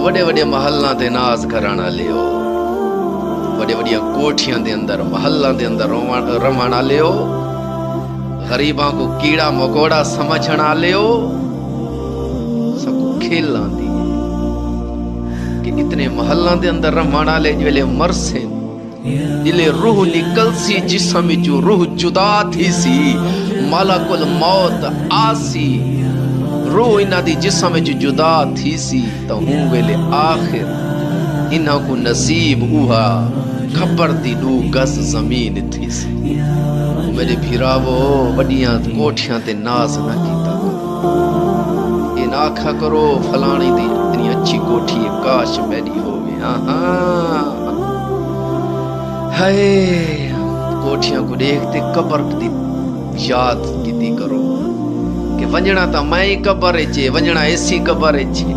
وڈے وڈے محلاں تے ناز کرن والےو وڈے وڈیاں کوٹھیاں دے اندر محلاں دے اندر رہن والےو غریباں کو کیڑا مکوڑا سمجھن والےو سب کو کھیلاں دی کہ اتنے محلاں دے اندر رہن والے جویلے مرسن جلے روح نکل سی جسم جو روح جدا تھی سی ملک الموت آسی روح انہاں دی جسم جو جدا تھی سی تو ہوں ویلے آخر انہاں کو نصیب اوہا کھپر دی دو گز زمین تھی سی میرے بھیراوو وڈیاں کوٹھیاں تے ناز نہ کیتا کرو یہ نہ آکھا کرو فلانی دی اتنی اچھی کوٹھی کاش میری ہوگی ہاں ہائے کوٹھیاں کو دیکھتے قبر دی یاد کیتی کرو کہ ونجنا تا میں قبر چے ونجنا ایسی قبر چے